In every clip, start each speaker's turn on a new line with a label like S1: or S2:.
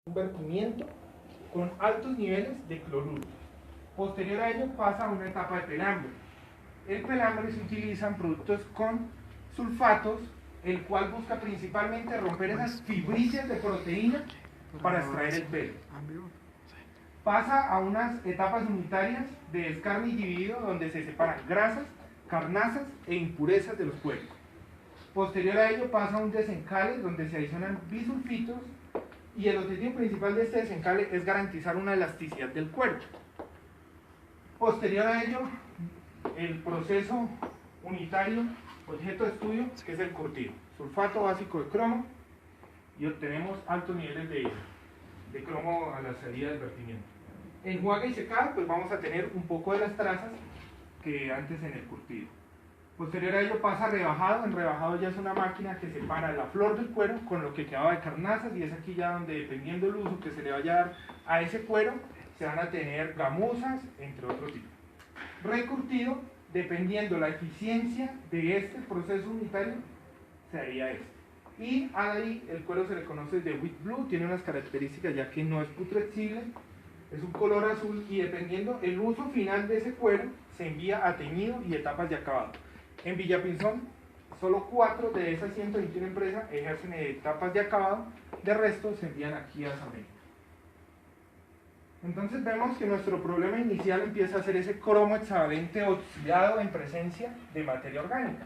S1: un vertimiento con altos niveles de cloruro. Posterior a ello pasa a una etapa de pelambre. El pelambre se utiliza en productos con sulfatos, el cual busca principalmente romper esas fibrillas de proteína para extraer el pelo. Pasa a unas etapas unitarias de escarne y dividido, donde se separan grasas, carnazas e impurezas de los cueros. Posterior a ello pasa a un desencale donde se adicionan bisulfitos, y el objetivo principal de este desencale es garantizar una elasticidad del cuero. Posterior a ello, el proceso unitario, objeto de estudio, que es el curtido. Sulfato básico de cromo, y obtenemos altos niveles de cromo a la salida del vertimiento. Enjuague y secado, pues vamos a tener un poco de las trazas que antes en el curtido. Posterior a ello pasa a rebajado. En rebajado ya es una máquina que separa la flor del cuero con lo que quedaba de carnazas, y es aquí ya donde, dependiendo del uso que se le vaya a dar a ese cuero, se van a tener gamuzas, entre otros tipos. Recurtido, dependiendo la eficiencia de este proceso unitario, sería este. Y ahí el cuero se le conoce de wheat blue, tiene unas características ya que no es putrescible, es un color azul, y dependiendo el uso final de ese cuero, se envía a teñido y etapas de acabado. En Villapinzón, solo 4 de esas 121 empresas ejercen etapas de acabado, de resto se envían aquí a San Benito. Entonces vemos que nuestro problema inicial empieza a ser ese cromo hexavalente oxidado en presencia de materia orgánica.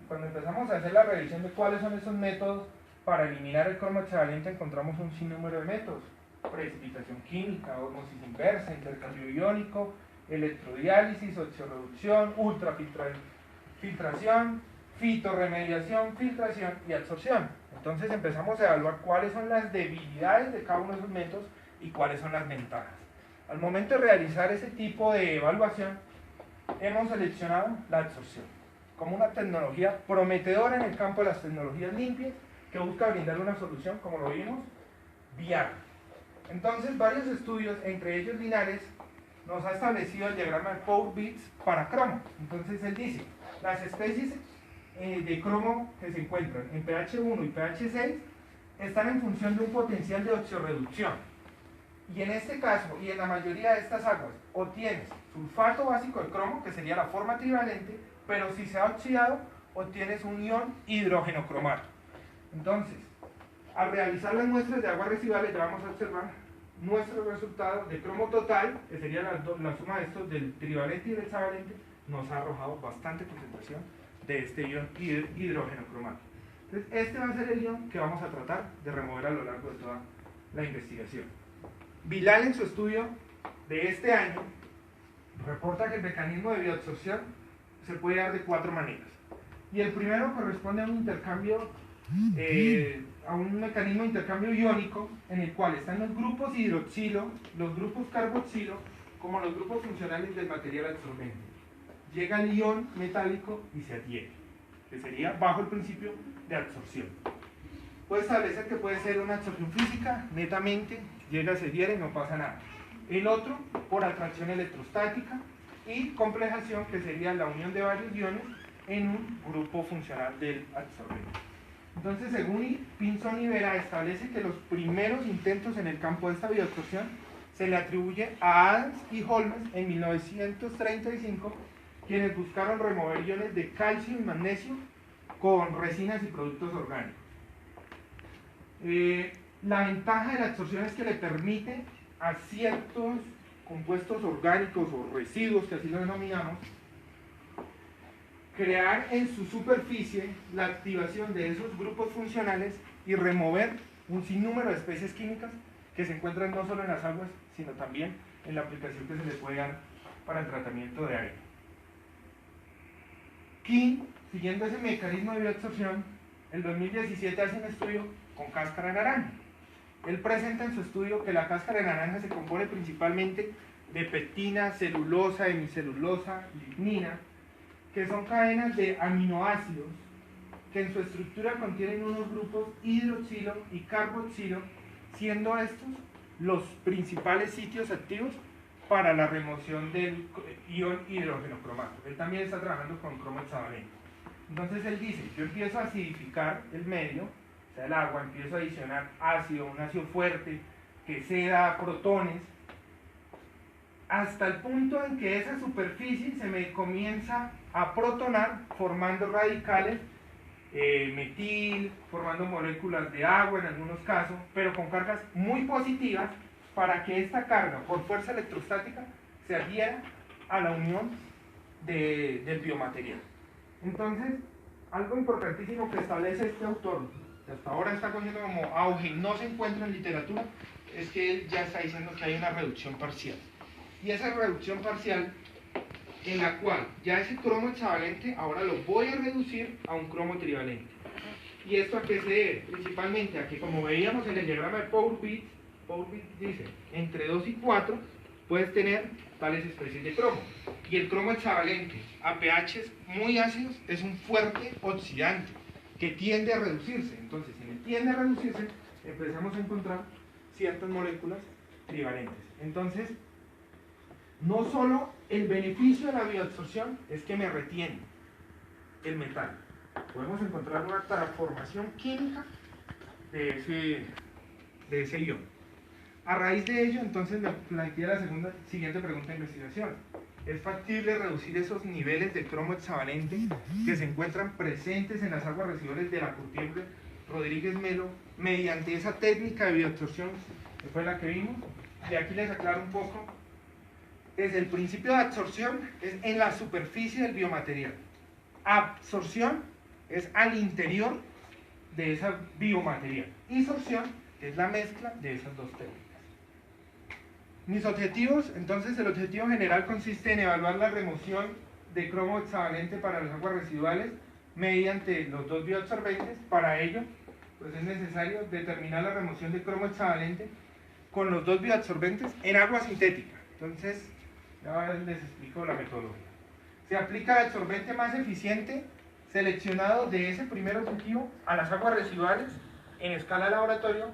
S1: Cuando empezamos a hacer la revisión de cuáles son esos métodos para eliminar el cromo hexavalente, encontramos un sinnúmero de métodos: precipitación química, ósmosis inversa, intercambio iónico, electrodiálisis, oxirreducción, ultrafiltración, fitorremediación, filtración y absorción. Entonces empezamos a evaluar cuáles son las debilidades de cada uno de esos métodos y cuáles son las ventajas. Al momento de realizar ese tipo de evaluación, hemos seleccionado la absorción como una tecnología prometedora en el campo de las tecnologías limpias, que busca brindar una solución, como lo vimos, viable. Entonces, varios estudios, entre ellos Linares, nos ha establecido el diagrama de Power-Bits para cromo. Entonces él dice, las especies de cromo que se encuentran en pH 1 y pH 6 están en función de un potencial de oxirreducción. Y en este caso, y en la mayoría de estas aguas, obtienes sulfato básico de cromo, que sería la forma trivalente, pero si se ha oxidado, obtienes un ion hidrógeno cromato. Entonces, al realizar las muestras de aguas residuales, ya vamos a observar nuestro resultado de cromo total, que sería la suma de estos del trivalente y del hexavalente, nos ha arrojado bastante concentración de este ion hidrógeno cromato. Entonces, este va a ser el ion que vamos a tratar de remover a lo largo de toda la investigación. Bilal, en su estudio de este año, reporta que el mecanismo de bioabsorción se puede dar de 4 maneras. Y el primero corresponde a un intercambio, a un mecanismo de intercambio iónico, en el cual están los grupos hidroxilo, los grupos carboxilo, como los grupos funcionales del material absorbente. Llega el ion metálico y se adhiere, que sería bajo el principio de absorción. Puede establecer que puede ser una absorción física, netamente, llega, se adhiere y no pasa nada. El otro, por atracción electrostática, y complejación, que sería la unión de varios iones en un grupo funcional del absorbente. Entonces, según Pinzón y Vera, establece que los primeros intentos en el campo de esta bioabsorción se le atribuye a Adams y Holmes en 1935, quienes buscaron remover iones de calcio y magnesio con resinas y productos orgánicos. La ventaja de la absorción es que le permite a ciertos compuestos orgánicos o residuos, que así lo denominamos, crear en su superficie la activación de esos grupos funcionales y remover un sinnúmero de especies químicas que se encuentran no solo en las aguas, sino también en la aplicación que se le puede dar para el tratamiento de aire. King, siguiendo ese mecanismo de bioabsorción, en 2017 hace un estudio con cáscara de naranja. Él presenta en su estudio que la cáscara de naranja se compone principalmente de pectina, celulosa, hemicelulosa, lignina, que son cadenas de aminoácidos que en su estructura contienen unos grupos hidroxilo y carboxilo, siendo estos los principales sitios activos para la remoción del ion hidrógeno cromato. Él también está trabajando con cromo hexavalente. Entonces él dice, yo empiezo a acidificar el medio, o sea el agua, empiezo a adicionar ácido, un ácido fuerte, que ceda protones, hasta el punto en que esa superficie se me comienza a protonar formando radicales metil, formando moléculas de agua en algunos casos, pero con cargas muy positivas para que esta carga por fuerza electrostática se adhiera a la unión del biomaterial. Entonces, algo importantísimo que establece este autor, que hasta ahora está cogiendo como auge y no se encuentra en literatura, es que él ya está diciendo que hay una reducción parcial. Y esa reducción parcial en la cual ya ese cromo hexavalente ahora lo voy a reducir a un cromo trivalente. ¿Y esto a qué se debe? Principalmente a que, como veíamos en el diagrama de Pourbaix dice, entre 2 y 4 puedes tener tales especies de cromo. Y el cromo hexavalente a pHs muy ácidos es un fuerte oxidante que tiende a reducirse. Entonces, si tiende a reducirse, empezamos a encontrar ciertas moléculas trivalentes. Entonces, no solo el beneficio de la bioabsorción es que me retiene el metal. Podemos encontrar una transformación química de ese ion. A raíz de ello, entonces me planteé la siguiente pregunta de investigación. ¿Es factible reducir esos niveles de cromo hexavalente que se encuentran presentes en las aguas residuales de la curtiembre Rodríguez Melo mediante esa técnica de bioabsorción que fue la que vimos? De aquí les aclaro un poco. Desde el principio de absorción es en la superficie del biomaterial. Absorción es al interior de ese biomaterial. Y sorción es la mezcla de esas dos técnicas. Mis objetivos, entonces el objetivo general consiste en evaluar la remoción de cromo hexavalente para las aguas residuales mediante los dos bioabsorbentes. Para ello, pues es necesario determinar la remoción de cromo hexavalente con los dos bioabsorbentes en agua sintética. Entonces, ya les explico la metodología. Se aplica el absorbente más eficiente seleccionado de ese primer objetivo a las aguas residuales en escala de laboratorio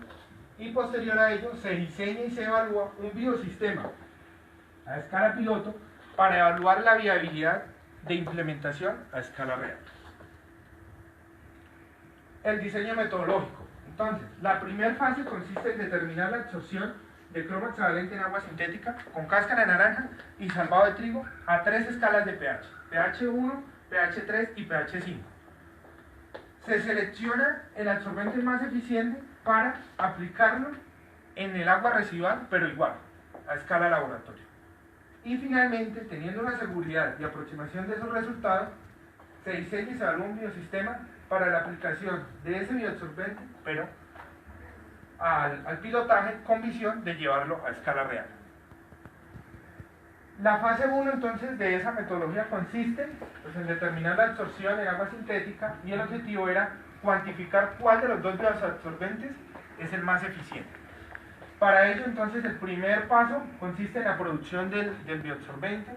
S1: y posterior a ello se diseña y se evalúa un biosistema a escala piloto para evaluar la viabilidad de implementación a escala real. El diseño metodológico. Entonces, la primera fase consiste en determinar la absorción de cromo hexavalente en agua sintética con cáscara de naranja y salvado de trigo a 3 escalas de pH, pH 1, pH 3 y pH 5. Se selecciona el absorbente más eficiente para aplicarlo en el agua residual, pero igual, a escala laboratorio. Y finalmente, teniendo una seguridad y aproximación de esos resultados, se diseña y se evalúa un biosistema para la aplicación de ese bioabsorbente, pero al pilotaje con visión de llevarlo a escala real. La fase 1 entonces de esa metodología consiste pues, en determinar la absorción en agua sintética y el objetivo era cuantificar cuál de los dos bioabsorbentes es el más eficiente. Para ello entonces el primer paso consiste en la producción del bioabsorbente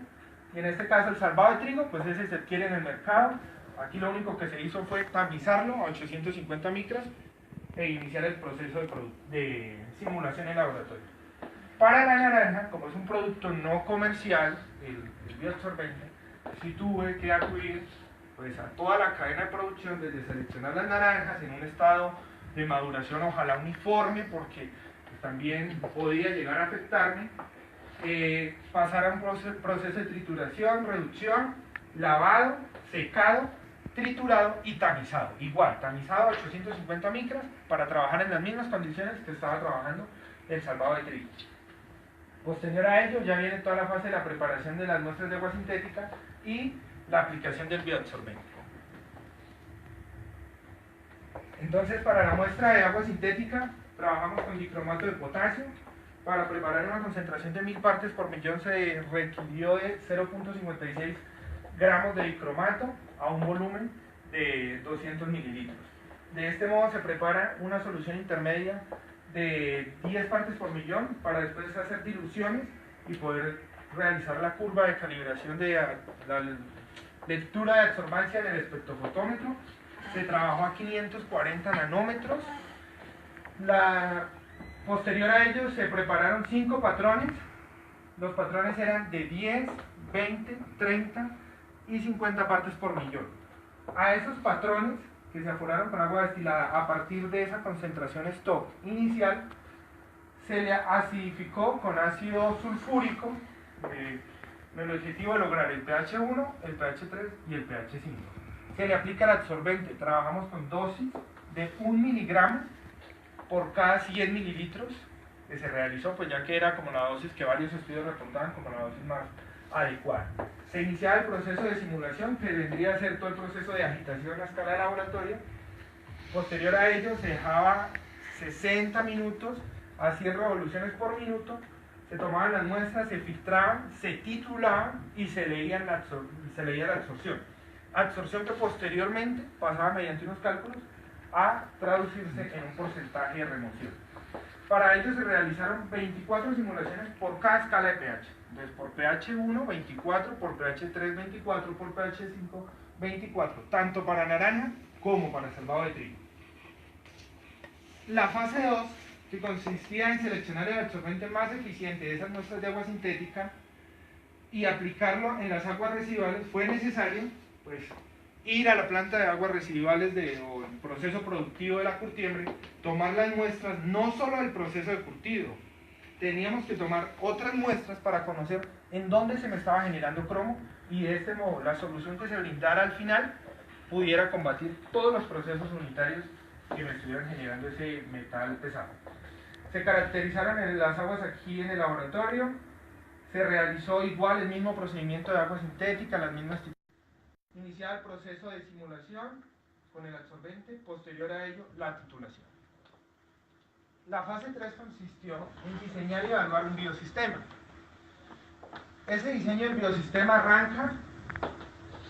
S1: y en este caso el salvado de trigo, pues ese se adquiere en el mercado. Aquí lo único que se hizo fue tamizarlo a 850 micras e iniciar el proceso de simulación en laboratorio. Para la naranja, como es un producto no comercial, el bioabsorbente, sí tuve que acudir pues, a toda la cadena de producción, desde seleccionar las naranjas en un estado de maduración ojalá uniforme, porque pues, también podía llegar a afectarme, pasar a un proceso de trituración, reducción, lavado, secado, triturado y tamizado. Igual, tamizado a 850 micras para trabajar en las mismas condiciones que estaba trabajando el salvado de trigo. Posterior a ello ya viene toda la fase de la preparación de las muestras de agua sintética y la aplicación del bioabsorbente. Entonces para la muestra de agua sintética trabajamos con dicromato de potasio. Para preparar una concentración de 1000 partes por millón se requirió de 0.56 gramos de dicromato a un volumen de 200 mililitros. De este modo se prepara una solución intermedia de 10 partes por millón para después hacer diluciones y poder realizar la curva de calibración de la lectura de absorbancia en el espectrofotómetro. Se trabajó a 540 nanómetros. Posterior a ello se prepararon 5 patrones. Los patrones eran de 10, 20, 30 y 50 partes por millón. A esos patrones que se aforaron con agua destilada a partir de esa concentración stock inicial, se le acidificó con ácido sulfúrico, con el objetivo de lograr el pH 1, el pH 3 y el pH 5. Se le aplica el absorbente, trabajamos con dosis de 1 miligramo por cada 100 mililitros que se realizó, pues ya que era como la dosis que varios estudios reportaban como la dosis más adecuada. Se iniciaba el proceso de simulación, que vendría a ser todo el proceso de agitación a escala de laboratorio. Posterior a ello se dejaba 60 minutos a 100 revoluciones por minuto, se tomaban las muestras, se filtraban, se titulaban y se leía la absorción. Absorción que posteriormente pasaba mediante unos cálculos a traducirse en un porcentaje de remoción. Para ello se realizaron 24 simulaciones por cada escala de pH. Entonces, por pH 1, 24, por pH 3, 24, por pH 5, 24, tanto para naranja como para salvado de trigo. La fase 2, que consistía en seleccionar el absorbente más eficiente de esas muestras de agua sintética y aplicarlo en las aguas residuales, fue necesario pues, ir a la planta de aguas residuales o el proceso productivo de la curtiembre, tomar las muestras no solo del proceso de curtido, teníamos que tomar otras muestras para conocer en dónde se me estaba generando cromo y de este modo la solución que se brindara al final pudiera combatir todos los procesos unitarios que me estuvieran generando ese metal pesado. Se caracterizaron en las aguas aquí en el laboratorio, se realizó igual el mismo procedimiento de agua sintética, las mismas. Iniciaba el proceso de simulación con el absorbente, posterior a ello la titulación. La fase 3 consistió en diseñar y evaluar un biosistema. Ese diseño del biosistema arranca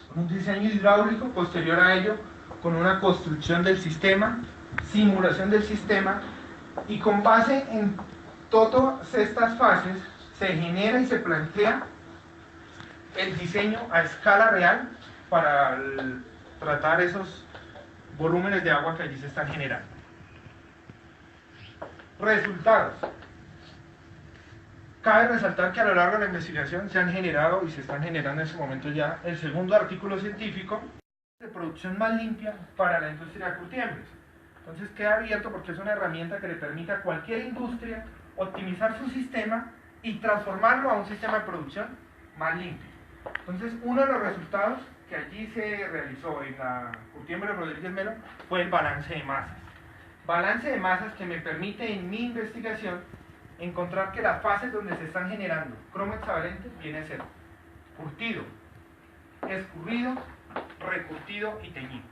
S1: con un diseño hidráulico, posterior a ello con una construcción del sistema, simulación del sistema, y con base en todas estas fases se genera y se plantea el diseño a escala real para tratar esos volúmenes de agua que allí se están generando. Resultados. Cabe resaltar que a lo largo de la investigación se han generado y se están generando en este momento ya el segundo artículo científico de producción más limpia para la industria de curtiembres. Entonces queda abierto porque es una herramienta que le permite a cualquier industria optimizar su sistema y transformarlo a un sistema de producción más limpio. Entonces uno de los resultados que allí se realizó en la curtiembre Rodríguez Melo fue el balance de masas. Balance de masas que me permite en mi investigación encontrar que las fases donde se están generando cromo hexavalente viene a ser curtido, escurrido, recurtido y teñido.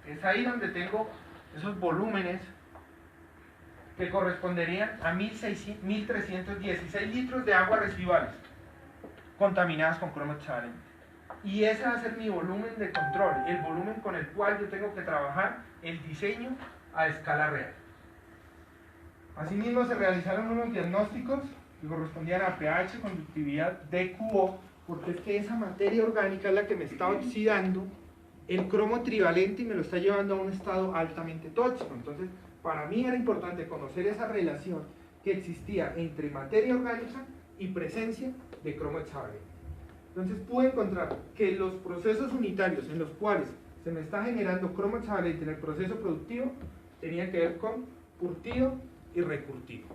S1: Es ahí donde tengo esos volúmenes que corresponderían a 1.316 litros de aguas residuales contaminadas con cromo hexavalente. Y ese va a ser mi volumen de control, el volumen con el cual yo tengo que trabajar el diseño a escala real. Asimismo se realizaron unos diagnósticos que correspondían a pH, conductividad, DQO, porque es que esa materia orgánica es la que me está oxidando el cromo trivalente y me lo está llevando a un estado altamente tóxico. Entonces, para mí era importante conocer esa relación que existía entre materia orgánica y presencia de cromo hexavalente. Entonces pude encontrar que los procesos unitarios en los cuales se me está generando cromo hexavalente en el proceso productivo tenían que ver con curtido y recurtido.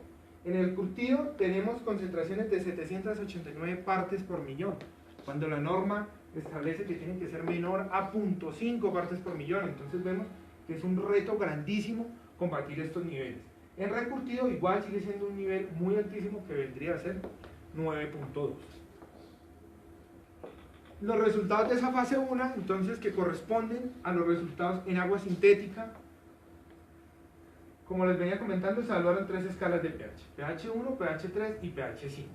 S1: En el curtido tenemos concentraciones de 789 partes por millón, cuando la norma establece que tienen que ser menor a 0.5 partes por millón. Entonces vemos que es un reto grandísimo combatir estos niveles. En recurtido igual sigue siendo un nivel muy altísimo que vendría a ser 9.2. Los resultados de esa fase 1, entonces, que corresponden a los resultados en agua sintética, como les venía comentando, se evaluaron 3 escalas de pH: pH 1, pH 3 y pH 5.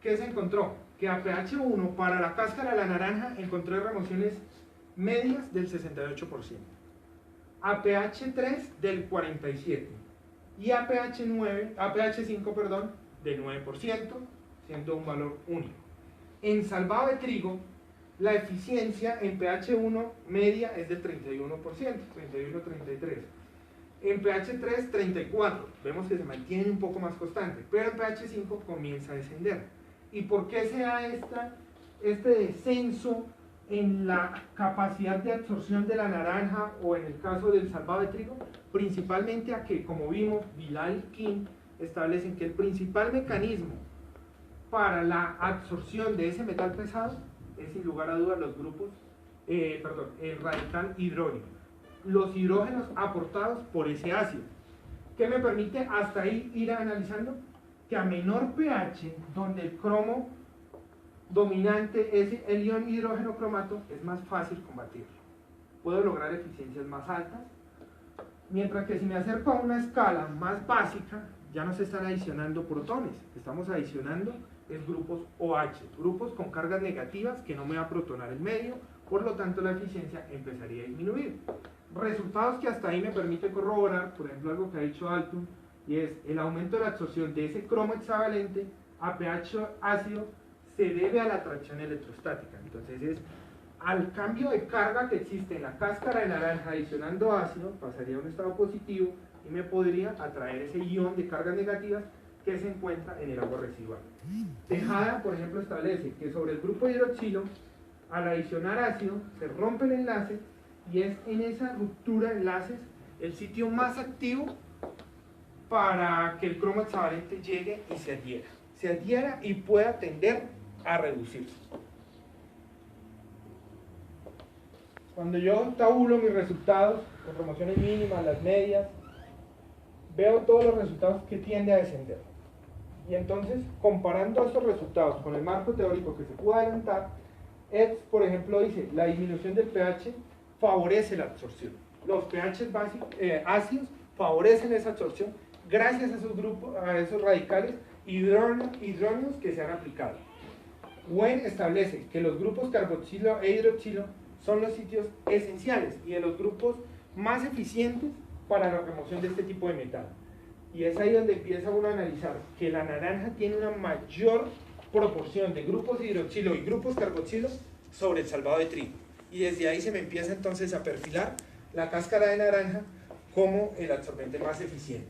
S1: ¿Qué se encontró? Que a pH 1 para la cáscara de la naranja encontré remociones medias del 68%, a pH 3 del 47% y a pH 5, perdón, del 9%, siendo un valor único. En salvado de trigo, la eficiencia en pH 1 media es del 31%, 31-33%. En pH 3, 34%. Vemos que se mantiene un poco más constante, pero en pH 5 comienza a descender. ¿Y por qué se da este descenso en la capacidad de absorción de la naranja o en el caso del salvado de trigo? Principalmente a que, como vimos, Bilal y Kim establecen que el principal mecanismo para la absorción de ese metal pesado es sin lugar a dudas los grupos, el radical hidrógeno, los hidrógenos aportados por ese ácido. ¿Qué me permite hasta ahí ir analizando? Que a menor pH, donde el cromo dominante es el ion hidrógeno cromato, es más fácil combatirlo. Puedo lograr eficiencias más altas, mientras que si me acerco a una escala más básica, ya no se están adicionando protones, estamos adicionando grupos OH, grupos con cargas negativas que no me va a protonar el medio, por lo tanto la eficiencia empezaría a disminuir. Resultados que hasta ahí me permite corroborar, por ejemplo, algo que ha dicho Alton, y es el aumento de la absorción de ese cromo hexavalente a pH ácido se debe a la atracción electrostática. Entonces es al cambio de carga que existe en la cáscara de naranja adicionando ácido, pasaría a un estado positivo y me podría atraer ese ion de cargas negativas que se encuentra en el agua residual. Tejada, por ejemplo, establece que sobre el grupo hidroxilo, al adicionar ácido, se rompe el enlace y es en esa ruptura de enlaces el sitio más activo para que el cromo hexavalente llegue y se adhiera y pueda tender a reducirse. Cuando yo tabulo mis resultados con promociones mínimas, las medias, veo todos los resultados que tiende a descender. Y entonces, comparando estos resultados con el marco teórico que se pudo adelantar, Eds, por ejemplo, dice, la disminución del pH favorece la absorción. Los pH ácidos favorecen esa absorción gracias a esos grupos, a esos radicales hidrógenos que se han aplicado. Wen establece que los grupos carboxilo e hidroxilo son los sitios esenciales y de los grupos más eficientes para la remoción de este tipo de metal. Y es ahí donde empieza uno a analizar que la naranja tiene una mayor proporción de grupos hidroxilo y grupos carboxilo sobre el salvado de trigo. Y desde ahí se me empieza entonces a perfilar la cáscara de naranja como el absorbente más eficiente.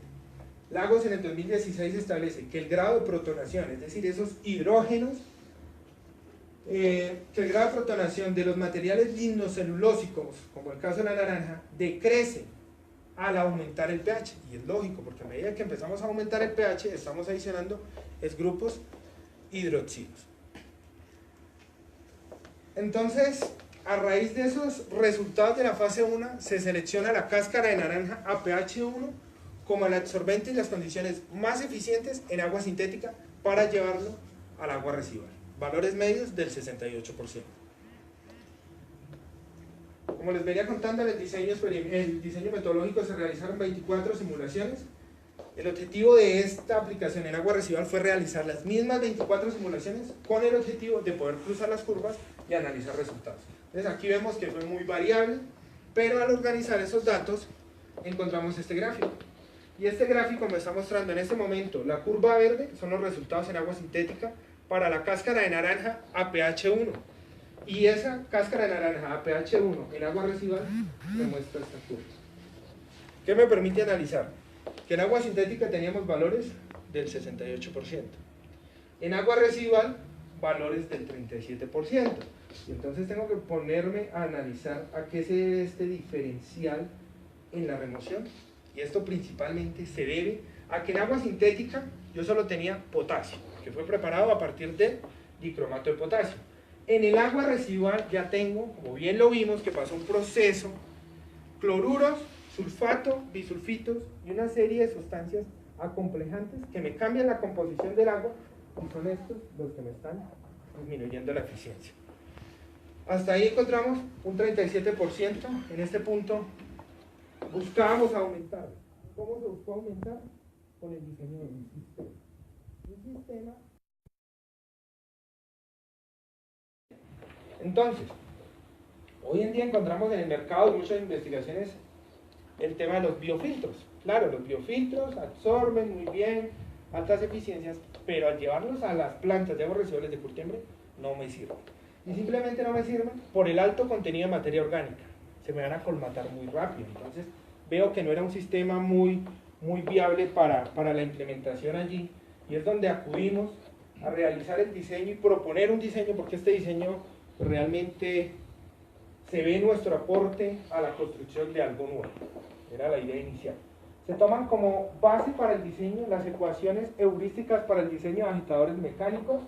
S1: Lagos en el 2016 establece que el grado de protonación, es decir, esos hidrógenos, que el grado de protonación de los materiales lignocelulósicos, como el caso de la naranja, decrece al aumentar el pH. Y es lógico, porque a medida que empezamos a aumentar el pH, estamos adicionando grupos hidroxilos. Entonces, a raíz de esos resultados de la fase 1, se selecciona la cáscara de naranja a pH 1 como el absorbente y las condiciones más eficientes en agua sintética para llevarlo al agua residual. Valores medios del 68%. Como les venía contando, en el diseño metodológico se realizaron 24 simulaciones. El objetivo de esta aplicación en agua residual fue realizar las mismas 24 simulaciones con el objetivo de poder cruzar las curvas y analizar resultados. Entonces aquí vemos que fue muy variable, pero al organizar esos datos encontramos este gráfico. Y este gráfico me está mostrando en este momento la curva verde, son los resultados en agua sintética para la cáscara de naranja a pH 1. Y esa cáscara de naranja a pH 1 en agua residual me muestra esta curva. ¿Qué me permite analizar? Que en agua sintética teníamos valores del 68%. En agua residual, valores del 37%. Y entonces tengo que ponerme a analizar a qué se debe este diferencial en la remoción. Y esto principalmente se debe a que en agua sintética yo solo tenía potasio, que fue preparado a partir del dicromato de potasio. En el agua residual ya tengo, como bien lo vimos, que pasó un proceso, cloruros, sulfato, bisulfitos y una serie de sustancias acomplejantes que me cambian la composición del agua y son estos los que me están disminuyendo la eficiencia. Hasta ahí encontramos un 37%. En este punto buscábamos aumentar. ¿Cómo se buscó aumentar? Con el diseño de un sistema. Un sistema. Entonces, hoy en día encontramos en el mercado muchas investigaciones el tema de los biofiltros. Claro, los biofiltros absorben muy bien, altas eficiencias, pero al llevarlos a las plantas de aguas residuales de Curtiembre no me sirven. Y simplemente no me sirven por el alto contenido de materia orgánica. Se me van a colmatar muy rápido. Entonces veo que no era un sistema muy viable para la implementación allí. Y es donde acudimos a realizar el diseño y proponer un diseño, porque este diseño realmente se ve nuestro aporte a la construcción de algo nuevo. Era la idea inicial. Se toman como base para el diseño las ecuaciones heurísticas para el diseño de agitadores mecánicos,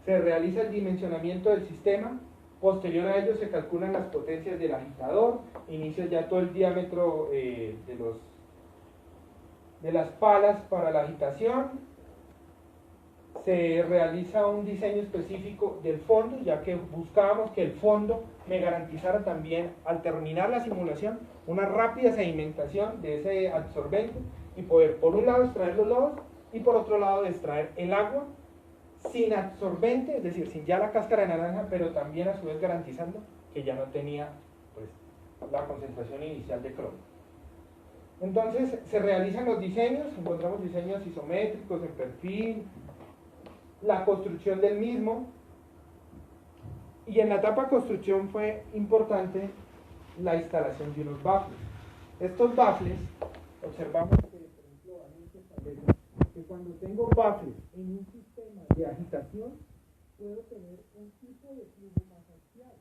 S1: se realiza el dimensionamiento del sistema, posterior a ello se calculan las potencias del agitador, inicia ya todo el diámetro de las palas para la agitación, se realiza un diseño específico del fondo, ya que buscábamos que el fondo me garantizara también, al terminar la simulación, una rápida sedimentación de ese absorbente y poder, por un lado, extraer los lodos y por otro lado, extraer el agua sin absorbente, es decir, sin ya la cáscara de naranja, pero también a su vez garantizando que ya no tenía pues, la concentración inicial de cromo. Entonces se realizan los diseños, encontramos diseños isométricos en perfil, la construcción del mismo, y en la etapa de construcción fue importante la instalación de unos baffles. Estos baffles, observamos que, por ejemplo, se establece que cuando tengo baffles en un sistema de agitación, puedo tener un tipo de flujo más axial,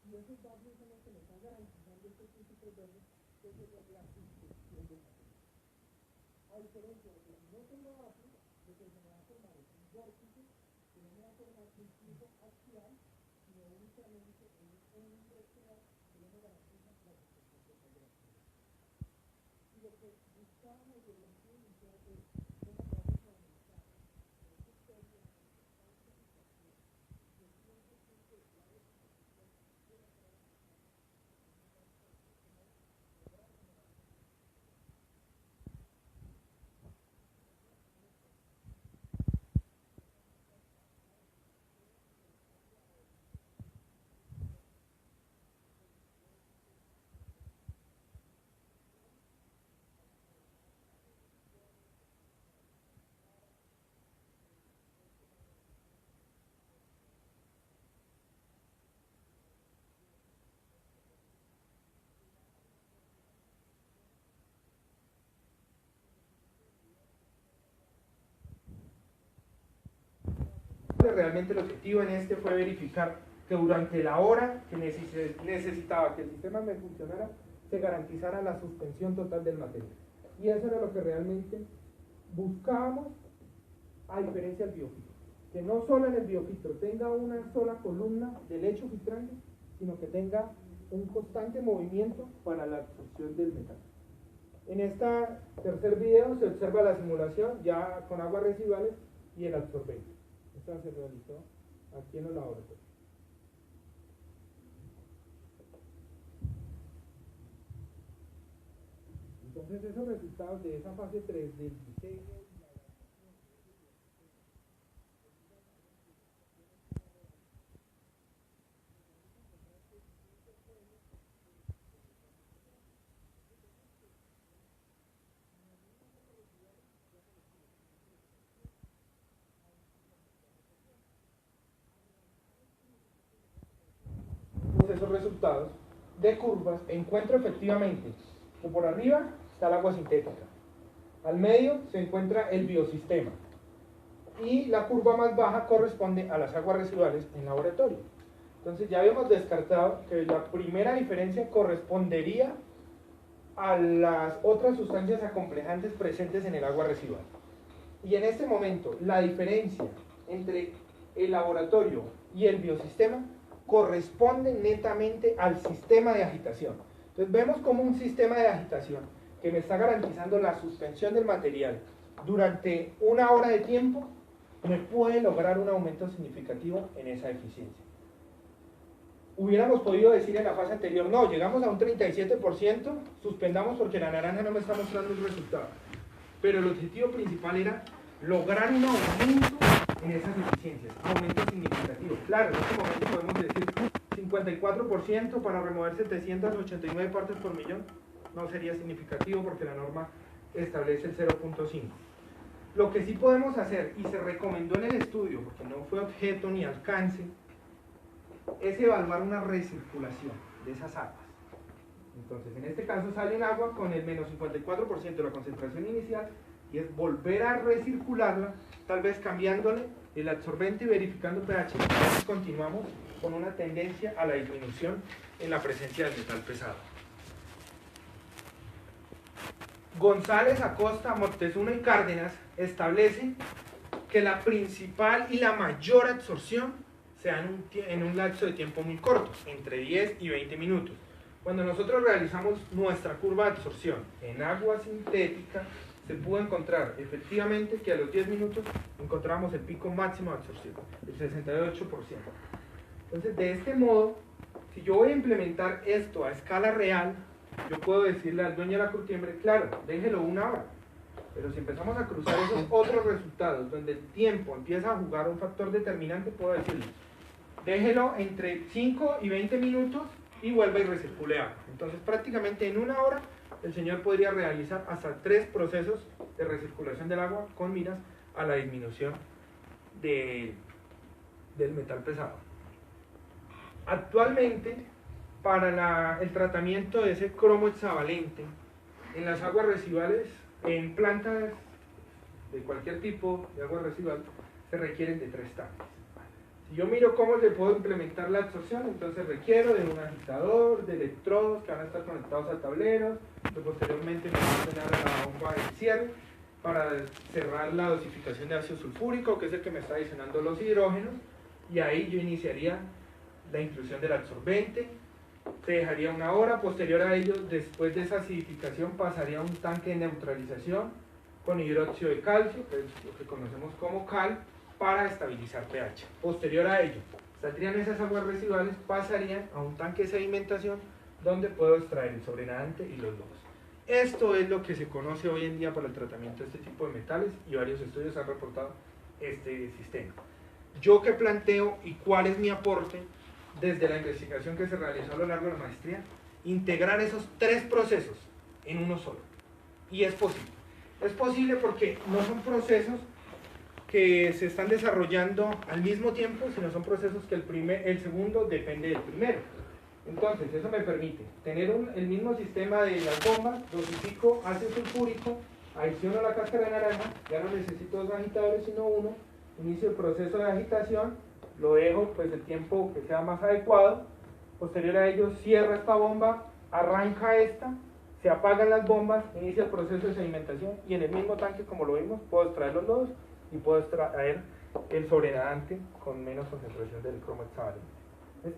S1: y esos baffles son los que me están garantizando estos puntos verdes, que es la suspensión de materia. A diferencia de que si no tengo baffles, lo que se me va a formar es un vórtice, que no me va a formar un flujo axial, sino únicamente un vector que no me garantiza la suspensión de materia. Y lo que buscábamos de la inicial es cómo vamos a analizar estos términos de constante agitación, y el 100% de la agitación de la realmente el objetivo en este fue verificar que durante la hora que necesitaba que el sistema me funcionara, se garantizara la suspensión total del material. Y eso era lo que realmente buscábamos, a diferencia del biofiltro. Que no solo en el biofiltro tenga una sola columna de lecho filtrante, sino que tenga un constante movimiento para la absorción del metal. En este tercer video se observa la simulación ya con aguas residuales y el absorbente. Esta se realizó aquí en el laboratorio. Entonces esos resultados de esa fase 3 del diseño y la adaptación esos resultados de curvas, encuentro efectivamente que por arriba está el agua sintética, al medio se encuentra el biosistema y la curva más baja corresponde a las aguas residuales en laboratorio. Entonces ya habíamos descartado que la primera diferencia correspondería a las otras sustancias acomplejantes presentes en el agua residual. Y en este momento la diferencia entre el laboratorio y el biosistema corresponde netamente al sistema de agitación. Entonces vemos como un sistema de agitación que me está garantizando la suspensión del material durante una hora de tiempo me puede lograr un aumento significativo en esa eficiencia. Hubiéramos podido decir en la fase anterior, no, llegamos a un 37%, suspendamos porque la naranja no me está mostrando el resultado. Pero el objetivo principal era lograr un aumento en esas eficiencias, aumento significativo. Claro, en este momento podemos decir 54% para remover 789 partes por millón, no sería significativo porque la norma establece el 0.5. Lo que sí podemos hacer, y se recomendó en el estudio, porque no fue objeto ni alcance, es evaluar una recirculación de esas aguas. Entonces, en este caso sale un agua con el menos 54% de la concentración inicial, y es volver a recircularla, tal vez cambiándole el absorbente y verificando pH, y continuamos con una tendencia a la disminución en la presencia del metal pesado. González, Acosta, Moctezuma y Cárdenas establecen que la principal y la mayor absorción sea en un lapso de tiempo muy corto, entre 10 y 20 minutos. Cuando nosotros realizamos nuestra curva de absorción en agua sintética, se pudo encontrar efectivamente que a los 10 minutos encontramos el pico máximo de absorción, el 68%. Entonces, de este modo, si yo voy a implementar esto a escala real, yo puedo decirle al dueño de la curtiembre, claro, déjelo una hora. Pero si empezamos a cruzar esos otros resultados, donde el tiempo empieza a jugar un factor determinante, puedo decirle, déjelo entre 5 y 20 minutos y vuelva y recircule agua. Entonces, prácticamente en una hora, el señor podría realizar hasta 3 procesos de recirculación del agua con miras a la disminución del metal pesado. Actualmente, para el tratamiento de ese cromo hexavalente en las aguas residuales, en plantas de cualquier tipo de agua residual, se requieren de 3 tanques. Si yo miro cómo le puedo implementar la absorción, entonces requiero de un agitador, de electrodos que van a estar conectados a tableros, que posteriormente me van a tener a la bomba de cierre para cerrar la dosificación de ácido sulfúrico, que es el que me está adicionando los hidrógenos, y ahí yo iniciaría la inclusión del absorbente, se dejaría una hora, posterior a ello, después de esa acidificación pasaría a un tanque de neutralización con hidróxido de calcio, que es lo que conocemos como cal, para estabilizar pH. Posterior a ello, saldrían esas aguas residuales, pasarían a un tanque de sedimentación donde puedo extraer el sobrenadante y los lodos. Esto es lo que se conoce hoy en día para el tratamiento de este tipo de metales y varios estudios han reportado este sistema. ¿Yo qué planteo y cuál es mi aporte desde la investigación que se realizó a lo largo de la maestría? Integrar esos 3 procesos en uno solo. Y es posible. Es posible porque no son procesos que se están desarrollando al mismo tiempo, sino son procesos que el segundo depende del primero. Entonces, eso me permite tener el mismo sistema de las bombas, dosifico ácido sulfúrico, adiciono la cáscara de naranja, ya no necesito 2 agitadores, sino uno, inicio el proceso de agitación, lo dejo pues el tiempo que sea más adecuado, posterior a ello cierro esta bomba, arranca esta, se apagan las bombas, inicia el proceso de sedimentación y en el mismo tanque, como lo vimos, puedo extraer los lodos y puedo extraer el sobrenadante con menos concentración del cromo hexavalente.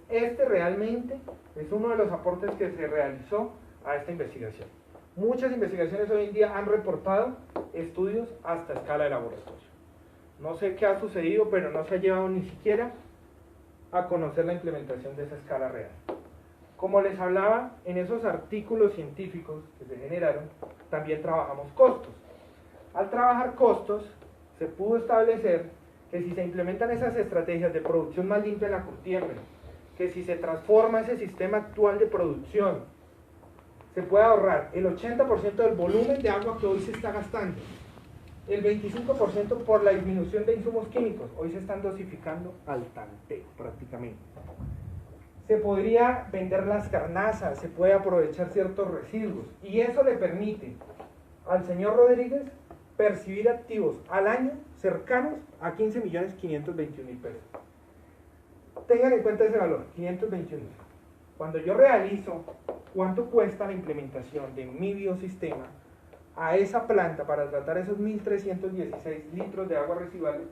S1: Este realmente es uno de los aportes que se realizó a esta investigación. Muchas investigaciones hoy en día han reportado estudios hasta escala de laboratorio. No sé qué ha sucedido, pero no se ha llevado ni siquiera a conocer la implementación de esa escala real. Como les hablaba, en esos artículos científicos que se generaron, también trabajamos costos. Al trabajar costos, se pudo establecer que si se implementan esas estrategias de producción más limpia en la curtiembre, que si se transforma ese sistema actual de producción, se puede ahorrar el 80% del volumen de agua que hoy se está gastando, el 25% por la disminución de insumos químicos, hoy se están dosificando al tanteo prácticamente. Se podría vender las carnazas, se puede aprovechar ciertos residuos, y eso le permite al señor Rodríguez percibir activos al año cercanos a 15.521.000 pesos. Tengan en cuenta ese valor, 521.000. Cuando yo realizo cuánto cuesta la implementación de mi biosistema a esa planta para tratar esos 1.316 litros de aguas residuales,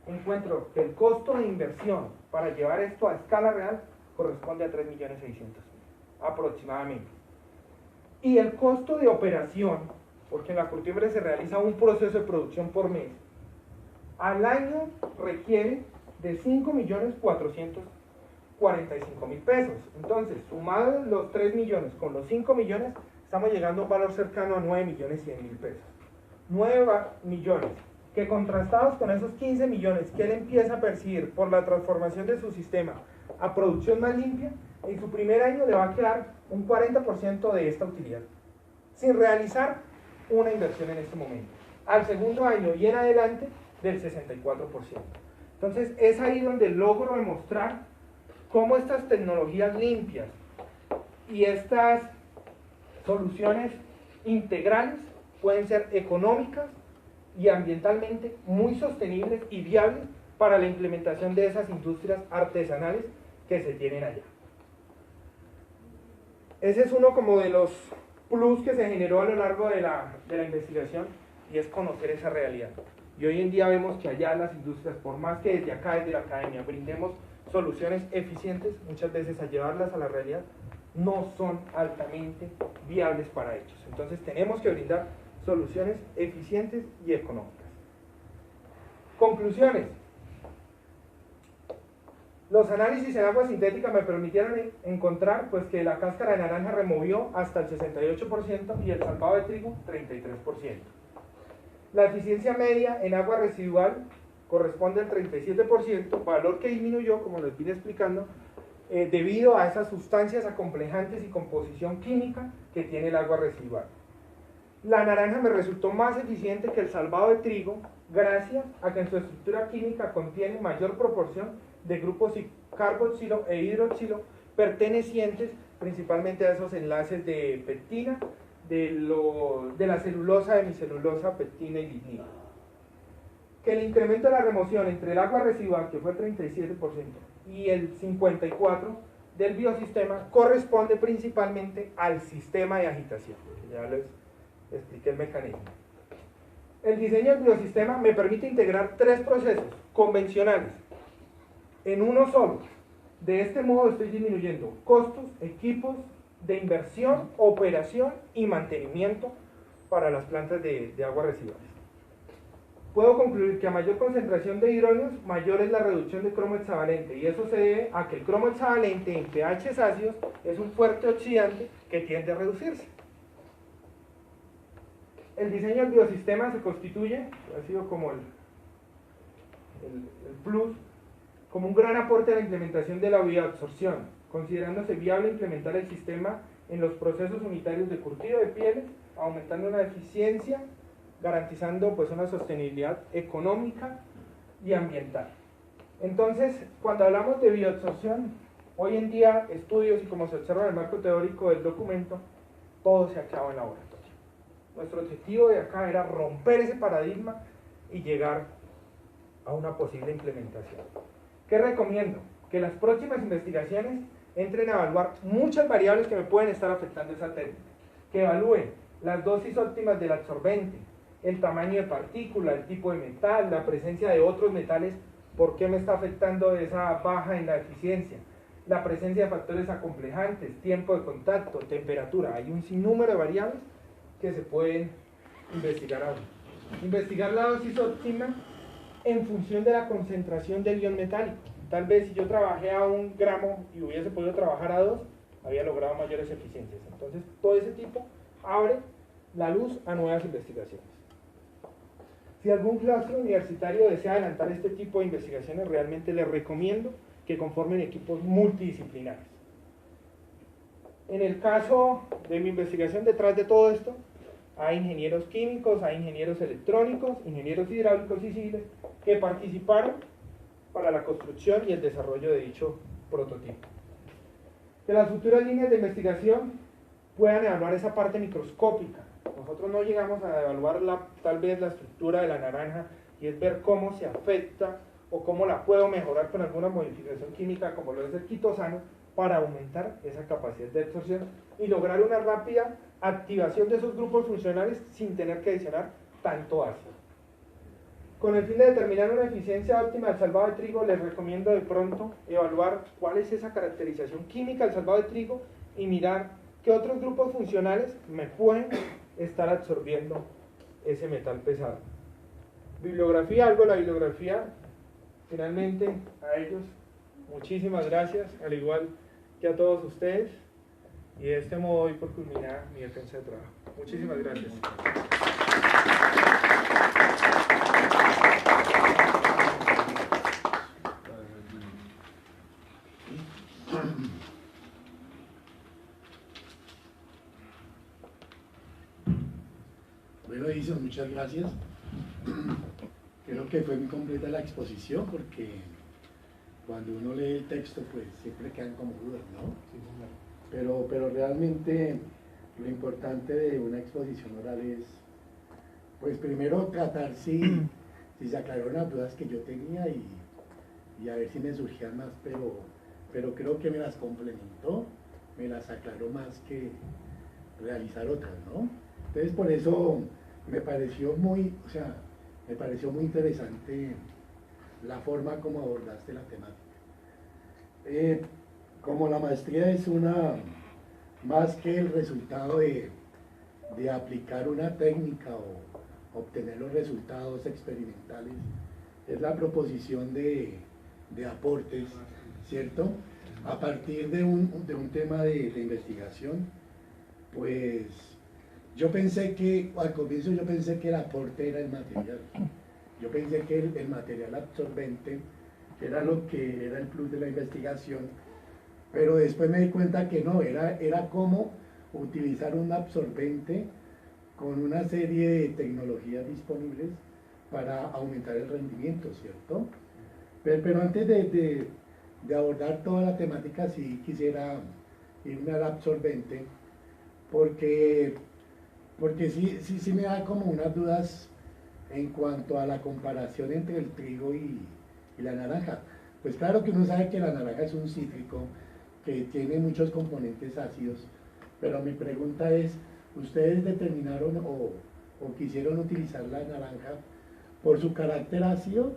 S1: encuentro que el costo de inversión para llevar esto a escala real corresponde a 3.600.000 aproximadamente. Y el costo de operación, porque en la curtiembre se realiza un proceso de producción por mes, al año requiere de 5.445.000 pesos. Entonces, sumados los 3 millones con los 5 millones, estamos llegando a un valor cercano a 9.100.000 pesos. 9 millones, que contrastados con esos 15 millones que él empieza a percibir por la transformación de su sistema a producción más limpia, en su primer año le va a quedar un 40% de esta utilidad, sin realizar una inversión en este momento. Al segundo año y en adelante, del 64%. Entonces, es ahí donde logro demostrar cómo estas tecnologías limpias y estas soluciones integrales pueden ser económicas y ambientalmente muy sostenibles y viables para la implementación de esas industrias artesanales que se tienen allá. Ese es uno como de los plus que se generó a lo largo de la investigación, y es conocer esa realidad. Y hoy en día vemos que allá las industrias, por más que desde acá, desde la academia, brindemos soluciones eficientes, muchas veces al llevarlas a la realidad, no son altamente viables para ellos. Entonces tenemos que brindar soluciones eficientes y económicas. Conclusiones. Los análisis en agua sintética me permitieron encontrar pues, que la cáscara de naranja removió hasta el 68% y el salvado de trigo 33%. La eficiencia media en agua residual corresponde al 37%, valor que disminuyó, como les vine explicando, debido a esas sustancias acomplejantes y composición química que tiene el agua residual. La naranja me resultó más eficiente que el salvado de trigo, gracias a que en su estructura química contiene mayor proporción de grupos carboxilo e hidroxilo pertenecientes principalmente a esos enlaces de pectina, de la celulosa, hemicelulosa, pectina y lignina. Que el incremento de la remoción entre el agua residual, que fue el 37%, y el 54% del biosistema corresponde principalmente al sistema de agitación, que ya les expliqué el mecanismo. El diseño del biosistema me permite integrar 3 procesos convencionales en uno solo. De este modo estoy disminuyendo costos, equipos de inversión, operación y mantenimiento para las plantas de aguas residuales. Puedo concluir que a mayor concentración de hidrógenos, mayor es la reducción de cromo hexavalente, y eso se debe a que el cromo hexavalente en pHs ácidos es un fuerte oxidante que tiende a reducirse. El diseño del biosistema se constituye, ha sido como el plus, como un gran aporte a la implementación de la bioabsorción, considerándose viable implementar el sistema en los procesos unitarios de curtido de pieles, aumentando la eficiencia, garantizando pues una sostenibilidad económica y ambiental. Entonces, cuando hablamos de bioabsorción, hoy en día estudios y como se observa en el marco teórico del documento, todo se acaba en laboratorio. Nuestro objetivo de acá era romper ese paradigma y llegar a una posible implementación. ¿Qué recomiendo? Que las próximas investigaciones entren a evaluar muchas variables que me pueden estar afectando esa técnica, que evalúen las dosis óptimas del absorbente, el tamaño de partícula, el tipo de metal, la presencia de otros metales, por qué me está afectando esa baja en la eficiencia, la presencia de factores acomplejantes, tiempo de contacto, temperatura. Hay un sinnúmero de variables que se pueden investigar ahora. Investigar la dosis óptima en función de la concentración del ion metálico. Tal vez si yo trabajé a 1 gramo y hubiese podido trabajar a 2, había logrado mayores eficiencias. Entonces, todo ese tipo abre la luz a nuevas investigaciones. Si algún claustro universitario desea adelantar este tipo de investigaciones, realmente les recomiendo que conformen equipos multidisciplinares. En el caso de mi investigación, detrás de todo esto, hay ingenieros químicos, hay ingenieros electrónicos, ingenieros hidráulicos y civiles que participaron para la construcción y el desarrollo de dicho prototipo. Que las futuras líneas de investigación puedan evaluar esa parte microscópica. Nosotros no llegamos a evaluar tal vez la estructura de la naranja, y es ver cómo se afecta o cómo la puedo mejorar con alguna modificación química como lo es el quitosano para aumentar esa capacidad de absorción y lograr una rápida activación de esos grupos funcionales sin tener que adicionar tanto ácido. Con el fin de determinar una eficiencia óptima del salvado de trigo, les recomiendo de pronto evaluar cuál es esa caracterización química del salvado de trigo y mirar qué otros grupos funcionales me pueden estar absorbiendo ese metal pesado. Bibliografía, algo de la bibliografía. Finalmente, a ellos, muchísimas gracias, al igual que a todos ustedes. Y de este modo doy por culminar mi defensa de trabajo. Muchísimas gracias.
S2: Bueno, Edison, muchas gracias. Creo que fue muy completa la exposición porque cuando uno lee el texto pues siempre quedan como dudas, ¿no?
S1: Sí, señor.
S2: Pero realmente lo importante de una exposición oral es, pues primero tratar si se aclararon las dudas que yo tenía y a ver si me surgían más, pero creo que me las complementó, me las aclaró más realizar otras, ¿no? Entonces por eso me pareció muy, o sea, me pareció muy interesante la forma como abordaste la temática. Como la maestría es una, más que el resultado de aplicar una técnica o obtener los resultados experimentales, es la proposición de aportes, ¿cierto? A partir de un tema de investigación, pues yo pensé que, al comienzo yo pensé que el aporte era el material. Yo pensé que el material absorbente era lo que era el plus de la investigación, pero después me di cuenta que no, era cómo utilizar un absorbente con una serie de tecnologías disponibles para aumentar el rendimiento, ¿cierto? Pero antes de abordar toda la temática, sí quisiera irme al absorbente, porque sí me da como unas dudas en cuanto a la comparación entre el trigo y la naranja. Pues claro que uno sabe que la naranja es un cítrico que tiene muchos componentes ácidos, pero mi pregunta es, ¿ustedes determinaron o quisieron utilizar la naranja por su carácter ácido?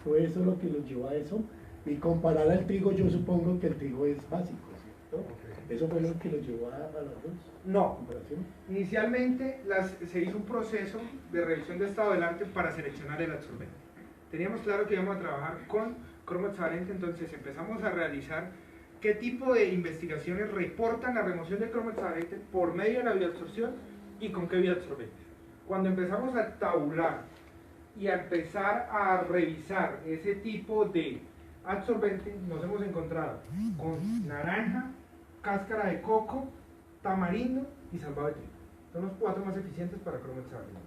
S2: ¿Fue eso lo que los llevó a eso? Y comparar al trigo, yo supongo que el trigo es básico, ¿cierto? Okay. ¿Eso fue lo que los llevó a las dos?
S1: No. Inicialmente se hizo un proceso de revisión de estado del arte para seleccionar el absorbente. Teníamos claro que íbamos a trabajar con cromo hexavalente, entonces empezamos a realizar qué tipo de investigaciones reportan la remoción del cromo hexavalente por medio de la bioabsorción y con qué bioabsorbente. Cuando empezamos a tabular y a empezar a revisar ese tipo de absorbente, nos hemos encontrado con naranja, cáscara de coco, tamarindo y salvado de trigo. Son los 4 más eficientes para cromo hexavalente.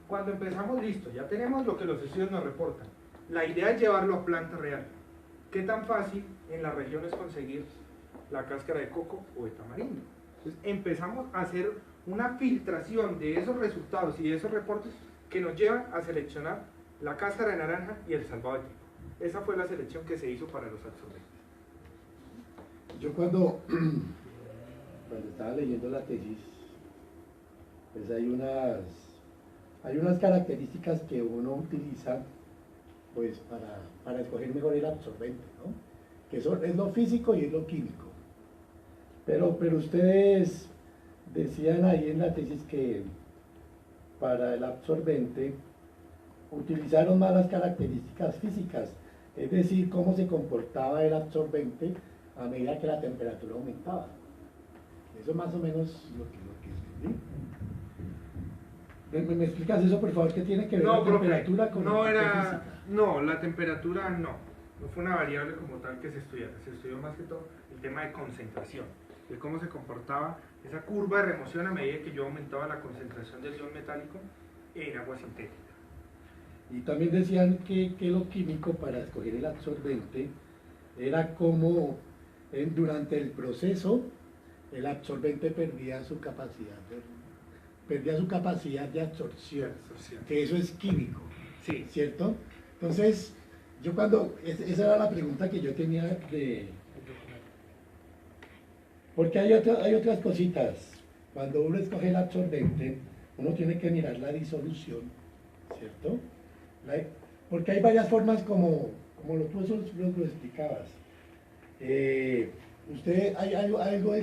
S1: Cuando empezamos, listo, ya tenemos lo que los estudios nos reportan. La idea es llevarlo a planta real. ¿Qué tan fácil en la región es conseguir la cáscara de coco o de tamarindo? Entonces empezamos a hacer una filtración de esos resultados y de esos reportes que nos llevan a seleccionar la cáscara de naranja y el salvado de trigo. Esa fue la selección que se hizo para los absorbentes.
S2: Yo cuando estaba leyendo la tesis, pues hay unas características que uno utiliza pues para escoger mejor el absorbente, ¿no? Que es lo físico y es lo químico. Pero ustedes decían ahí en la tesis que para el absorbente utilizaron más las características físicas, es decir, cómo se comportaba el absorbente a medida que la temperatura aumentaba. Eso es más o menos lo que entendí. ¿Me explicas eso, por favor? ¿Qué tiene que ver la temperatura con la física?
S1: No, la temperatura no fue una variable como tal que se estudiara. Se estudió más que todo el tema de concentración, de cómo se comportaba esa curva de remoción a medida que yo aumentaba la concentración del ion metálico en agua sintética.
S2: Y también decían que lo químico para escoger el absorbente era como durante el proceso el absorbente perdía su capacidad de absorción, que eso es químico,
S1: sí.
S2: ¿Cierto? Entonces, esa era la pregunta que yo tenía porque hay otras cositas. Cuando uno escoge el absorbente, uno tiene que mirar la disolución, ¿cierto? Porque hay varias formas como tú lo explicabas. Hay algo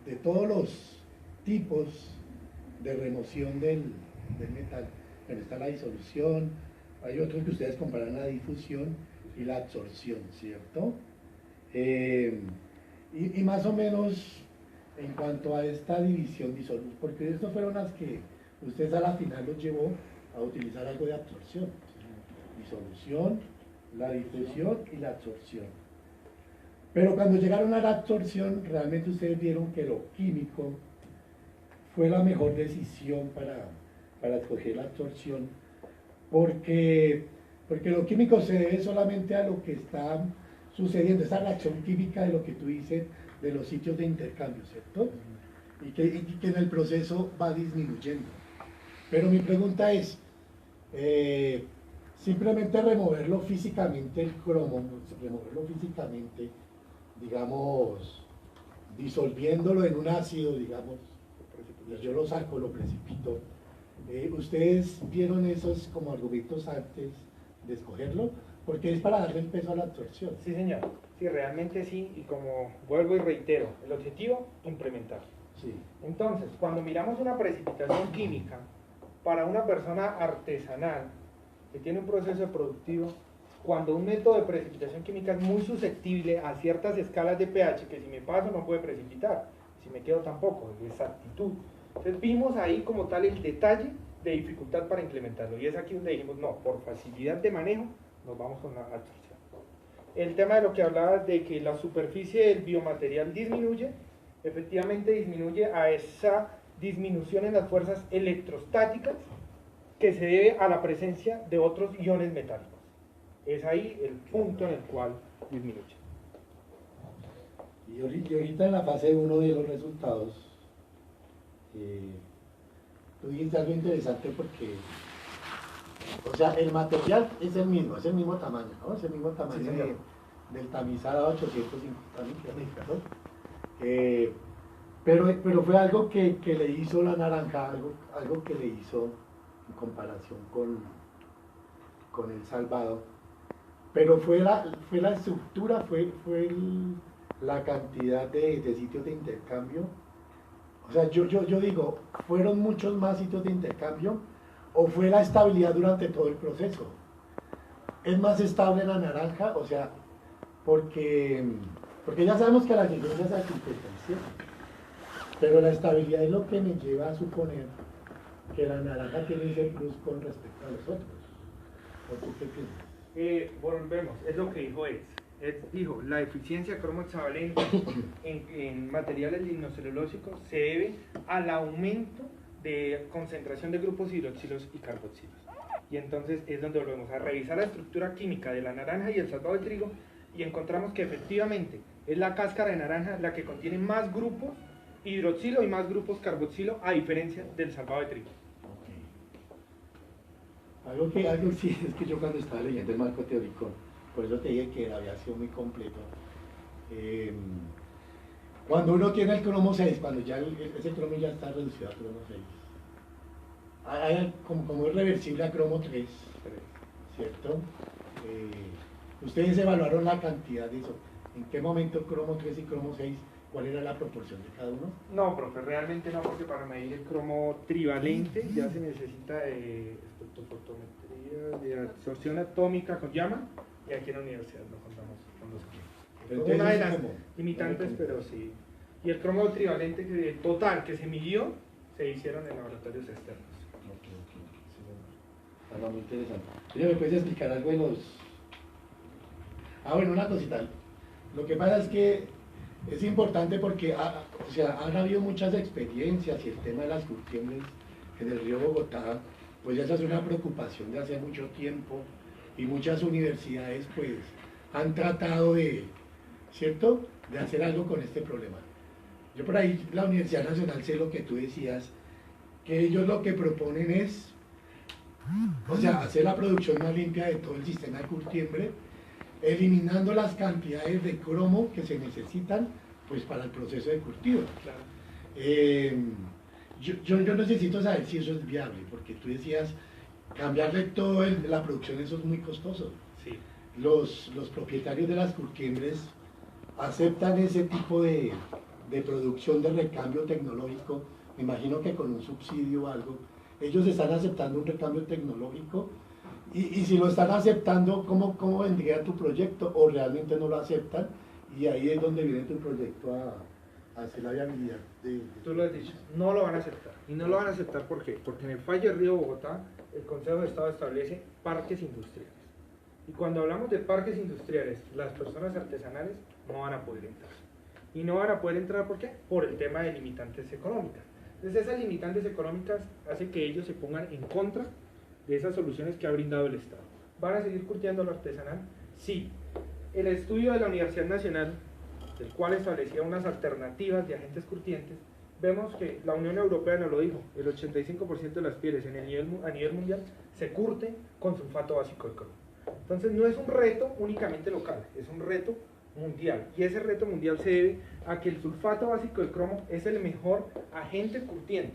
S2: de todos los tipos de remoción del metal. Bueno, está la disolución, hay otros que ustedes comparan la difusión y la absorción, ¿cierto? Y más o menos en cuanto a esta división disolución, porque estas fueron las que ustedes a la final los llevó a utilizar algo de absorción. Disolución, la difusión y la absorción. Pero cuando llegaron a la absorción, realmente ustedes vieron que lo químico fue la mejor decisión para escoger la absorción, porque lo químico se debe solamente a lo que está sucediendo, esa reacción química de lo que tú dices, de los sitios de intercambio, ¿cierto? Y que en el proceso va disminuyendo. Pero mi pregunta es, simplemente removerlo físicamente el cromo, removerlo físicamente, digamos, disolviéndolo en un ácido, digamos, por ejemplo, y yo lo saco, lo precipito. ¿Ustedes vieron esos como argumentos antes de escogerlo? Porque es para darle el peso a la absorción.
S1: Sí, señor. Sí, realmente sí, y como vuelvo y reitero, el objetivo, implementar.
S2: Sí.
S1: Entonces, cuando miramos una precipitación química para una persona artesanal que tiene un proceso productivo, cuando un método de precipitación química es muy susceptible a ciertas escalas de pH, que si me paso no puede precipitar, si me quedo tampoco, es exactitud. Entonces vimos ahí como tal el detalle de dificultad para implementarlo, y es aquí donde dijimos, no, por facilidad de manejo, nos vamos con la absorción. El tema de lo que hablaba de que la superficie del biomaterial disminuye, efectivamente disminuye a esa disminución en las fuerzas electrostáticas que se debe a la presencia de otros iones metálicos. Es ahí el punto en el cual disminuye.
S2: Y ahorita en la fase 1 de los resultados, tú dijiste algo interesante porque, o sea, el material es el mismo tamaño, ¿no? Es el mismo tamaño
S1: Sí,
S2: del tamizado a 850 micras, ¿no? Pero fue algo que le hizo la naranja, algo que le hizo en comparación con el salvado, pero fue la estructura, fue la cantidad de sitios de intercambio. O sea, yo digo, ¿fueron muchos más sitios de intercambio o fue la estabilidad durante todo el proceso? ¿Es más estable la naranja? O sea, porque ya sabemos que las diferencias se complican, ¿cierto? Pero la estabilidad es lo que me lleva a suponer que la naranja tiene ese plus con respecto a los otros. ¿O tú qué piensas?
S1: Volvemos, es lo que dijo Ed. Ed dijo, la eficiencia cromo-hexavalente en materiales lignocelulósicos se debe al aumento de concentración de grupos hidroxilos y carboxilos. Y entonces es donde volvemos a revisar la estructura química de la naranja y el salvado de trigo y encontramos que efectivamente es la cáscara de naranja la que contiene más grupos hidroxilo y más grupos carboxilo a diferencia del salvado de trigo.
S2: Algo sí, es que yo cuando estaba leyendo el marco teórico, por eso te dije que había sido muy completo. Cuando uno tiene el cromo 6, cuando ya ese cromo ya está reducido a cromo 6, hay como es reversible a cromo 3, ¿cierto? Ustedes evaluaron la cantidad de eso. ¿En qué momento cromo 3 y cromo 6, cuál era la proporción de cada uno?
S1: No, profe, realmente no, porque para medir el cromo trivalente ya se necesita espectrofotometría de absorción atómica con llama, y aquí en la universidad no contamos con los equipos. Una de las limitantes, pero sí. Y el cromo trivalente que total que se midió, se hicieron en laboratorios externos.
S2: Está muy interesante. Oye, ¿me puedes explicar algo de los...? Bueno, una cosita. Lo que pasa es que es importante porque han habido muchas experiencias y el tema de las curtiembres en el río Bogotá, pues esa es una preocupación de hace mucho tiempo y muchas universidades pues han tratado de, ¿cierto?, de hacer algo con este problema. Yo por ahí, la Universidad Nacional, sé lo que tú decías, que ellos lo que proponen es, o sea, hacer la producción más limpia de todo el sistema de curtiembre, eliminando las cantidades de cromo que se necesitan pues para el proceso de cultivo.
S1: Claro.
S2: Yo necesito saber si eso es viable, porque tú decías, cambiarle toda la producción, eso es muy costoso.
S1: Sí.
S2: Los propietarios de las curtiembres aceptan ese tipo de producción de recambio tecnológico, me imagino que con un subsidio o algo, ellos están aceptando un recambio tecnológico, y si lo están aceptando, ¿cómo vendría tu proyecto? ¿O realmente no lo aceptan? Y ahí es donde viene tu proyecto a hacer la viabilidad
S1: Tú lo has dicho, no lo van a aceptar. ¿Y no lo van a aceptar por qué? Porque en el fallo del río Bogotá, el Consejo de Estado establece parques industriales. Y cuando hablamos de parques industriales, las personas artesanales no van a poder entrar. Y no van a poder entrar, ¿por qué? Por el tema de limitantes económicas. Entonces esas limitantes económicas hacen que ellos se pongan en contra de esas soluciones que ha brindado el Estado. ¿Van a seguir curtiendo lo artesanal? Sí. El estudio de la Universidad Nacional, del cual establecía unas alternativas de agentes curtientes, vemos que la Unión Europea nos lo dijo, el 85% de las pieles a nivel mundial se curten con sulfato básico de cromo. Entonces no es un reto únicamente local, es un reto mundial. Y ese reto mundial se debe a que el sulfato básico de cromo es el mejor agente curtiente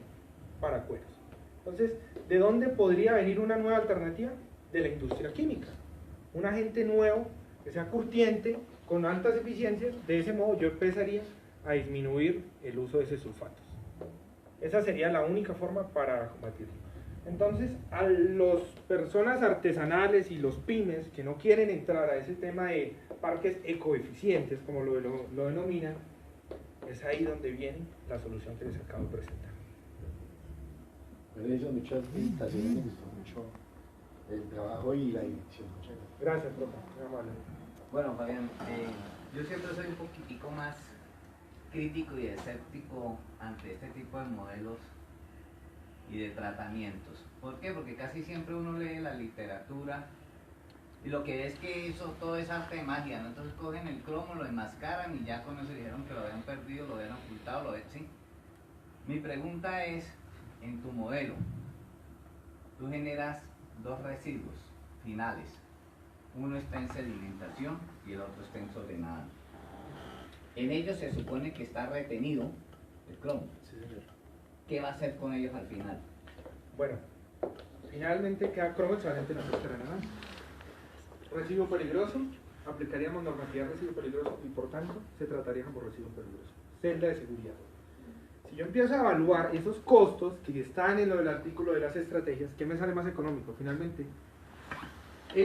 S1: para cueros. Entonces, ¿de dónde podría venir una nueva alternativa? De la industria química. Un agente nuevo que sea curtiente, con altas eficiencias. De ese modo yo empezaría a disminuir el uso de esos sulfatos. Esa sería la única forma para combatirlo. Entonces, a las personas artesanales y los pymes que no quieren entrar a ese tema de parques ecoeficientes, como lo denominan, es ahí donde viene la solución que les acabo de presentar.
S2: Bueno, eso, muchas felicitaciones, me gustó mucho el trabajo y la dirección. Muchas gracias.
S1: Gracias, profe. Muy amable.
S3: Bueno, Fabián, yo siempre soy un poquitico más crítico y escéptico ante este tipo de modelos y de tratamientos. ¿Por qué? Porque casi siempre uno lee la literatura y lo que es que eso todo es arte de magia, ¿no? Entonces cogen el cromo, lo enmascaran y ya con eso dijeron que lo habían perdido, lo habían ocultado, ¿sí? Mi pregunta es, en tu modelo, tú generas dos residuos finales. Uno está en sedimentación y el otro está en solenado. En ellos se supone que está retenido el cromo. ¿Qué va a hacer con ellos al final?
S1: Bueno, finalmente queda cromo equivalente en la cáscara de naranja. Residuo peligroso, aplicaríamos normativa de residuo peligroso y por tanto se trataría como residuo peligroso. Celda de seguridad. Si yo empiezo a evaluar esos costos que están en lo del artículo de las estrategias, ¿qué me sale más económico? Finalmente,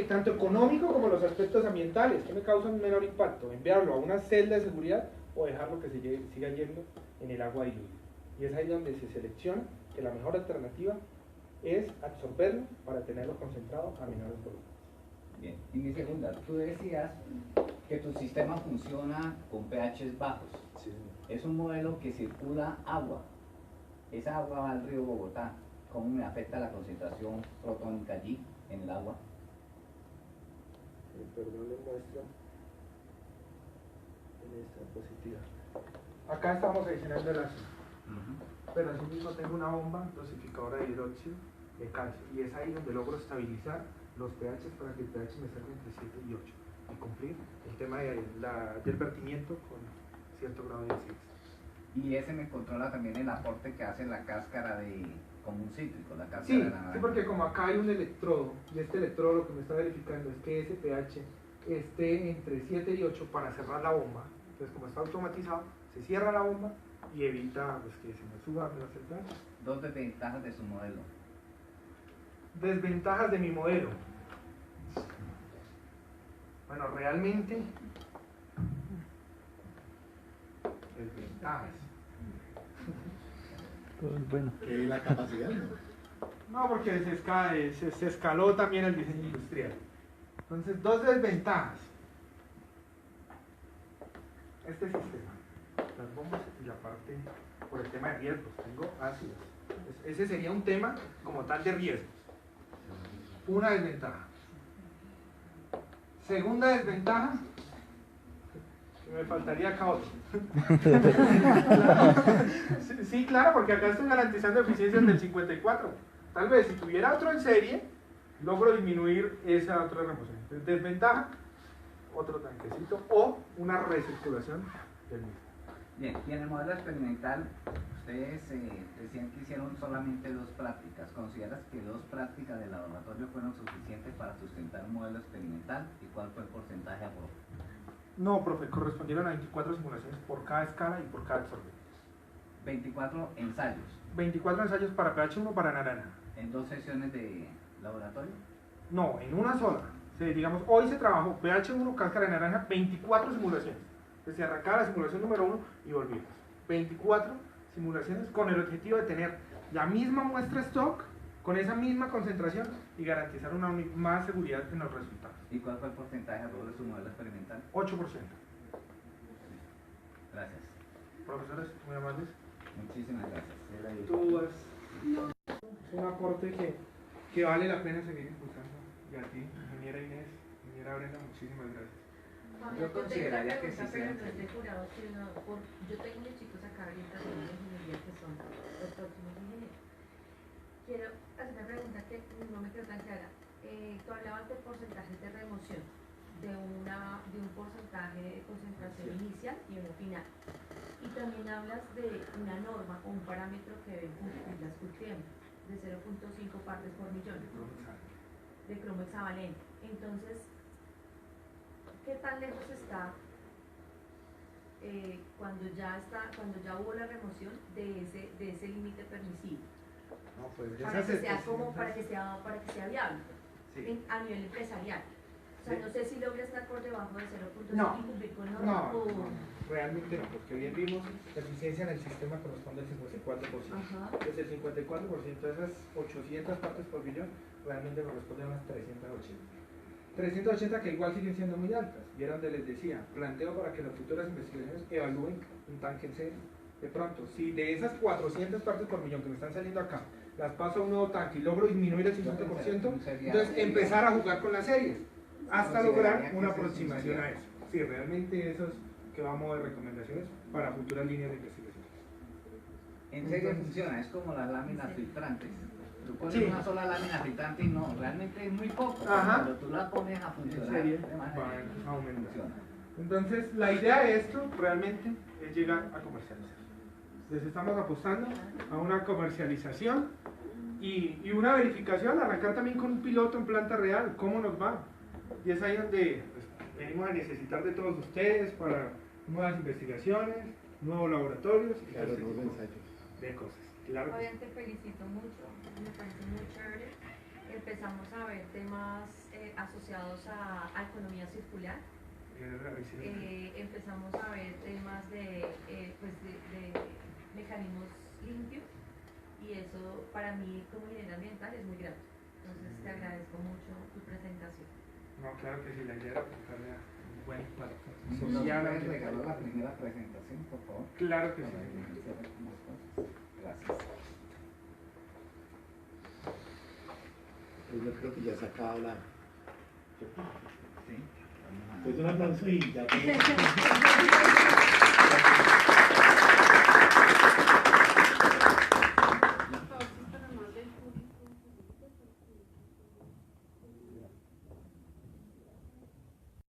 S1: tanto económico como los aspectos ambientales, ¿qué me causa un menor impacto? ¿Enviarlo a una celda de seguridad o dejarlo que siga yendo en el agua diluida? Y es ahí donde se selecciona que la mejor alternativa es absorberlo para tenerlo concentrado a menores volúmenes.
S3: Bien, y mi segunda, tú decías que tu sistema funciona con pHs bajos.
S1: Sí.
S3: Es un modelo que circula agua. Esa agua va al río Bogotá. ¿Cómo me afecta la concentración protónica allí, en el agua?
S1: Perdón, les muestro en esta diapositiva. Acá estamos adicionando el ácido, pero así mismo tengo una bomba dosificadora de hidróxido de calcio y es ahí donde logro estabilizar los pHs para que el pH me salga entre 7 y 8 y cumplir el tema del vertimiento con cierto grado de acidez.
S3: Y ese me controla también el aporte que hace la cáscara de, como un cítrico, la cáscara
S1: Sí,
S3: de naranja.
S1: sí, porque como acá hay un electrodo y este electrodo lo que me está verificando es que ese pH esté entre 7 y 8 para cerrar la bomba. Entonces, como está automatizado, se cierra la bomba y evita pues, que se me suba el pH.
S3: Dos desventajas de su modelo.
S1: Desventajas de mi modelo. Bueno, realmente desventajas.
S4: Bueno.
S2: Que la capacidad, ¿no?
S1: No, porque se escaló también el diseño industrial. Entonces, dos desventajas. Este sistema, las bombas y la parte por el tema de riesgos. Tengo ácidos. Ese sería un tema como tal de riesgos. Una desventaja. Segunda desventaja, que me faltaría acá otro. Sí, claro, porque acá estoy garantizando eficiencias del 54. Tal vez si tuviera otro en serie, logro disminuir esa otra remoción. Entonces, desventaja, otro tanquecito o una recirculación del mismo.
S3: Bien, y en el modelo experimental, ustedes decían que hicieron solamente 2 prácticas. ¿Consideras que 2 prácticas de laboratorio fueron suficientes para sustentar un modelo experimental? ¿Y cuál fue el porcentaje a favor?
S1: No, profe, correspondieron a 24 simulaciones por cada escala y por cada absorbente.
S3: 24 ensayos.
S1: 24 ensayos para pH 1 para naranja.
S3: ¿En 2 sesiones de laboratorio?
S1: No, en una sola. Digamos, hoy se trabajó pH 1, cáscara de naranja, 24 simulaciones. Entonces se arrancaba la simulación número 1 y volvimos. 24 simulaciones con el objetivo de tener la misma muestra stock, con esa misma concentración y garantizar una más seguridad en los resultados.
S3: ¿Y cuál fue el porcentaje a favor de su modelo experimental?
S1: 8%.
S3: Gracias.
S1: Profesores, muy amables.
S3: Muchísimas gracias.
S1: Es un aporte que vale la pena seguir impulsando. Y a ti, ingeniera Inés, ingeniera Brenda, muchísimas gracias.
S3: Yo consideraría que sí
S5: pero
S3: sean
S5: no estoy jurado que yo tengo unos chicos acá ahorita de ingeniería que son los próximos ingenieros. Quiero hacer una pregunta que no me quedó tan clara. Tú hablabas de porcentajes de remoción de un porcentaje de concentración inicial y uno final. Y también hablas de una norma o un parámetro que deben cumplir las cultiembres de 0.5 partes por millón de cromo hexavalente. Entonces, ¿qué tan lejos está cuando ya hubo la remoción de ese límite permisible?
S1: No, pues
S5: Para que sea para que sea viable
S1: Sí.
S5: a nivel empresarial. O sea,
S1: Sí.
S5: no sé si logra estar por debajo de 0.5
S1: No.
S5: y cumplir con norma
S1: No,
S5: o...
S1: realmente no, porque bien vimos la eficiencia en el sistema corresponde al 54%.
S5: Ajá.
S1: Entonces el 54% de esas 800 partes por billón realmente corresponden a unas 380. 380 que igual siguen siendo muy altas. Y era donde les decía, planteo para que las futuras investigaciones evalúen un tanque en serio. De pronto, si de esas 400 partes por millón que me están saliendo acá, las paso a un nuevo tanque y logro disminuir el 50%, entonces empezar a jugar con las series, hasta lograr una aproximación a eso. Sí, realmente eso es que vamos de recomendaciones para futuras líneas de investigación.
S3: En serio funciona, es como las láminas filtrantes. Tú pones
S1: Sí.
S3: una sola lámina filtrante y no, realmente es muy poco.
S1: Ajá.
S3: Cuando tú la pones a
S1: En
S3: funcionar,
S1: serie
S3: de manera
S1: van a aumentar.
S3: funciona.
S1: Entonces, la idea de esto realmente es llegar a comercializar. Entonces, estamos apostando a una comercialización y una verificación, arrancar también con un piloto en planta real, cómo nos va. Y es ahí donde pues, venimos a necesitar de todos ustedes para nuevas investigaciones, nuevos laboratorios y
S2: Claro,
S1: todo ese
S2: nuevos
S1: tipo
S2: ensayos.
S1: de cosas. Claro que sí.
S5: Obviamente felicito mucho, me parece muy chévere. Empezamos a ver temas asociados a economía circular. Empezamos a ver temas de mecanismos limpios y eso para mí como ingeniero ambiental es muy grato. Entonces te agradezco mucho tu presentación.
S1: No, claro que sí, la idea era apuntarle a un buen impacto
S3: ¿Nos
S1: social.
S3: puedes
S1: ambiental.
S3: regalar la primera presentación, por favor?
S1: Claro que
S3: Para
S1: sí.
S3: iniciar con las cosas. Gracias.
S2: Pues yo creo que ya se ha acabado la...
S3: Sí. Vamos a-
S2: Pues un aplauso y ya.